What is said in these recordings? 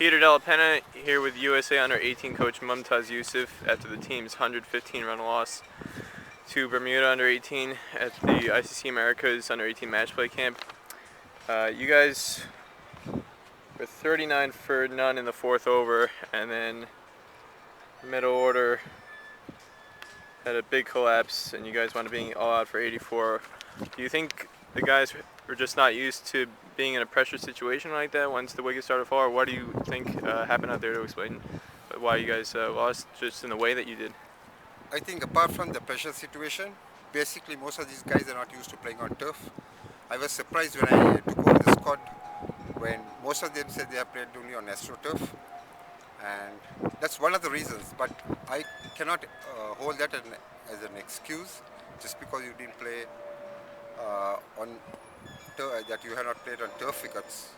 Peter Della Penna here with USA Under-18 coach Mumtaz Yusuf after the team's 115-run loss to Bermuda Under-18 at the ICC Americas Under-18 match play camp. You guys were 39 for none in the fourth over, and then middle order had a big collapse, and you guys wound up being all out for 84. Do you think the guys were just not used to being in a pressure situation like that once the wickets started to fall, or what do you think happened out there to explain why you guys lost just in the way that you did? I think apart from the pressure situation, basically most of these guys are not used to playing on turf. I was surprised when I took over the squad when most of them said they have played only on AstroTurf, and that's one of the reasons. But I cannot hold that as an excuse just because you didn't play that you have not played on turf wickets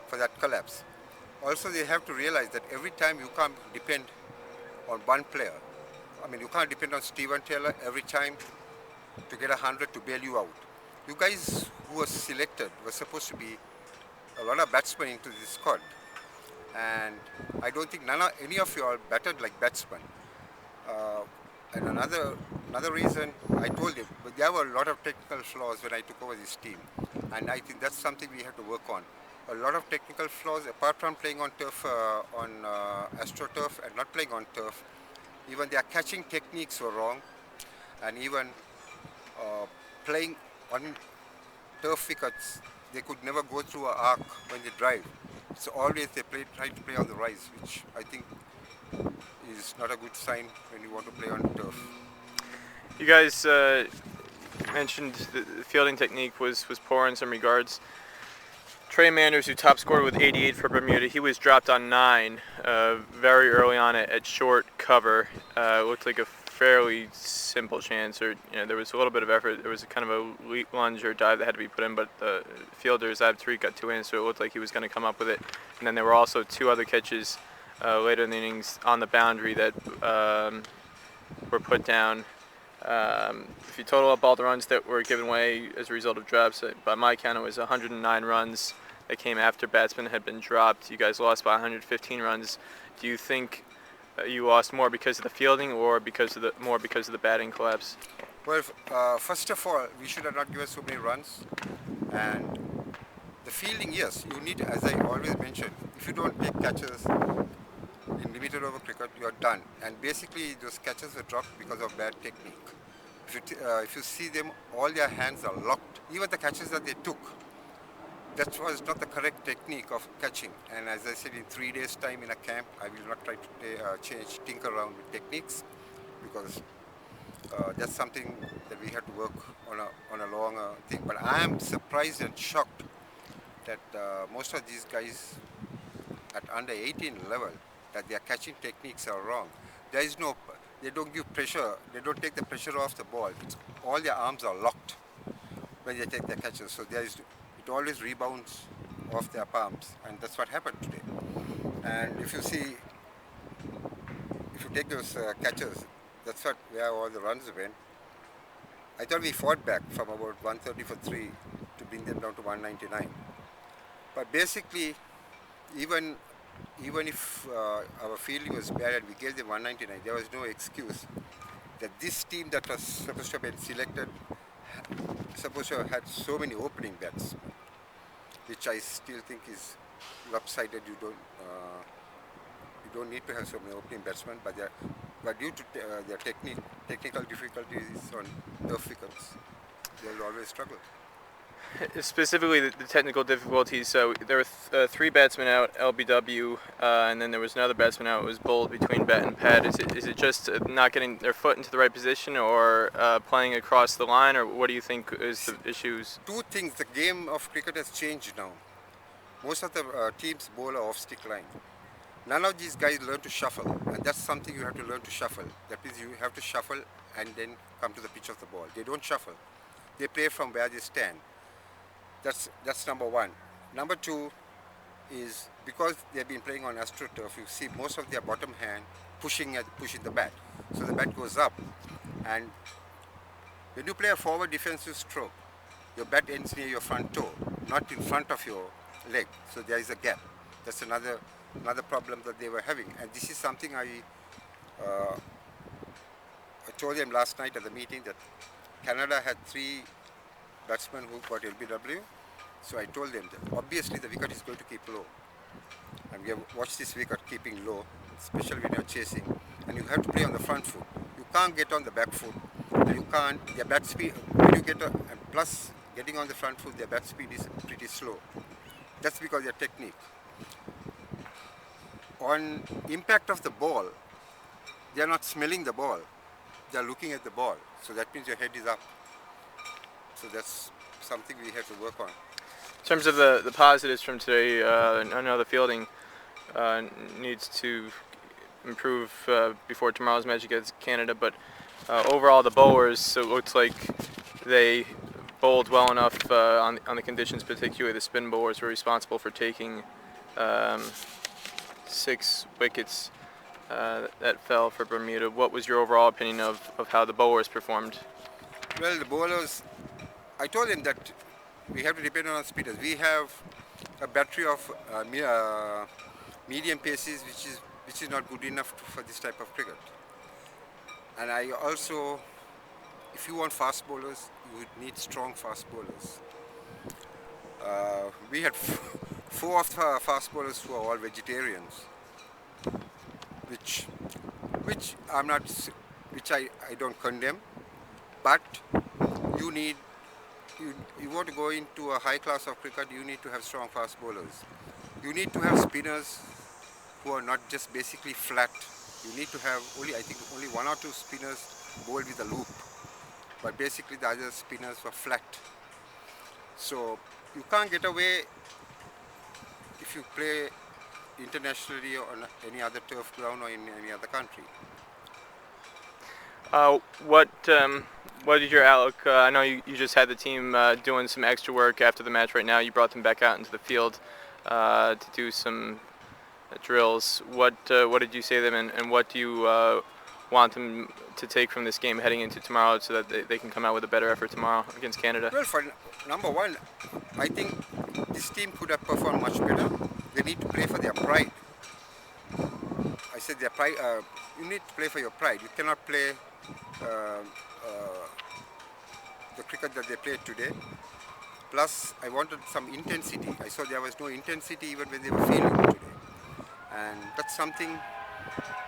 for that collapse. Also, they have to realize that every time you can't depend on one player. I mean, you can't depend on Steven Taylor every time to get 100 to bail you out. You guys who were selected were supposed to be a lot of batsmen into this squad, and I don't think any of you are batted like batsmen. And another reason, I told you, but there were a lot of technical flaws when I took over this team, and I think that's something we have to work on. A lot of technical flaws, apart from playing on turf, on AstroTurf, and not playing on turf. Even their catching techniques were wrong, and even playing on turf wickets, they could never go through an arc when they drive. So always they try to play on the rise, which I think is not a good sign when you want to play on turf. You guys mentioned the fielding technique was poor in some regards. Trey Manders, who top scored with 88 for Bermuda, he was dropped on 9 very early on at short cover. It looked like a fairly simple chance, or there was a little bit of effort. There was a kind of a leap lunge or dive that had to be put in, but the fielders, Tariq, got 2 in, so it looked like he was going to come up with it. And then there were also 2 other catches later in the innings on the boundary that were put down. If you total up all the runs that were given away as a result of drops, by my count it was 109 runs that came after batsmen had been dropped. You guys lost by 115 runs. Do you think you lost more because of the fielding or because of the batting collapse? Well, first of all, we should have not given so many runs, and the fielding, yes, you need, as I always mention, if you don't take catches in limited over cricket, you are done. And basically, those catches were dropped because of bad technique. If you see them, all their hands are locked. Even the catches that they took, that was not the correct technique of catching. And as I said, in 3 days' time in a camp, I will not try to tinker around with techniques, because that's something that we have to work on a long thing. But I am surprised and shocked that most of these guys at under 18 level, that their catching techniques are wrong. They don't give pressure, they don't take the pressure off the ball. All their arms are locked when they take their catches, so it always rebounds off their palms, and that's what happened today. And if you take those catches, that's where all the runs went. I thought we fought back from about 130 for 3 to bring them down to 199. But basically, even if our fielding was bad and we gave them 199, there was no excuse that this team that was supposed to have been selected, supposed to have had so many opening bats, which I still think is lopsided. You don't need to have so many opening batsmen, but due to their technical difficulties on turf wickets, they will always struggle. Specifically, the technical difficulties. So there were 3 batsmen out, LBW, and then there was another batsman out. It was bowled between bat and pad. Is it just not getting their foot into the right position, or playing across the line, or what do you think is the issues? 2 things. The game of cricket has changed now. Most of the teams bowl off stick line. None of these guys learn to shuffle, and that's something you have to learn to shuffle. That means you have to shuffle and then come to the pitch of the ball. They don't shuffle. They play from where they stand. That's number 1. Number 2 is because they've been playing on AstroTurf, you see most of their bottom hand pushing the bat. So the bat goes up, and when you play a forward defensive stroke, your bat ends near your front toe, not in front of your leg. So there is a gap. That's another another problem that they were having. And this is something uh, I told them last night at the meeting, that Canada had 3 batsmen who got LBW. So I told them that obviously the wicket is going to keep low. And we have watched this wicket keeping low, especially when you're chasing. And you have to play on the front foot. You can't get on the back foot. And you can't, their bat speed, when you get and plus getting on the front foot, their bat speed is pretty slow. That's because their technique. On impact of the ball, they are not smelling the ball. They are looking at the ball. So that means your head is up. So that's something we have to work on. In terms of the positives from today, I know the fielding needs to improve before tomorrow's match against Canada, but overall the bowlers, so it looks like they bowled well enough on the conditions, particularly the spin bowlers were responsible for taking 6 wickets that fell for Bermuda. What was your overall opinion of how the bowlers performed? Well, the bowlers, I told them that we have to depend on our spinners. We have a battery of medium paces, which is not good enough for this type of cricket. And I also, if you want fast bowlers, you would need strong fast bowlers. We had 4 of the fast bowlers who are all vegetarians, which I'm not, which I don't condemn, but you need. You want to go into a high class of cricket, you need to have strong fast bowlers. You need to have spinners who are not just basically flat. You need to have I think only 1 or 2 spinners bowled with a loop. But basically the other spinners were flat. So you can't get away if you play internationally on any other turf ground or in any other country. What is your outlook? I know you just had the team doing some extra work after the match right now. You brought them back out into the field to do some drills. What did you say to them, and what do you want them to take from this game heading into tomorrow so that they can come out with a better effort tomorrow against Canada? Well, for number one, I think this team could have performed much better. They need to play for their pride. I said their pride. You need to play for your pride. You cannot play the cricket that they played today. Plus, I wanted some intensity. I saw there was no intensity even when they were fielding today. And that's something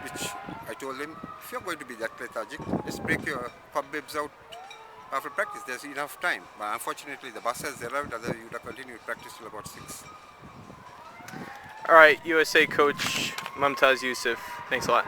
which I told them, if you're going to be that lethargic, just break your cobwebs out after practice. There's enough time. But unfortunately, the bus has arrived, otherwise you would have continued practice till about 6. All right, USA coach Mumtaz Yusuf, thanks a lot.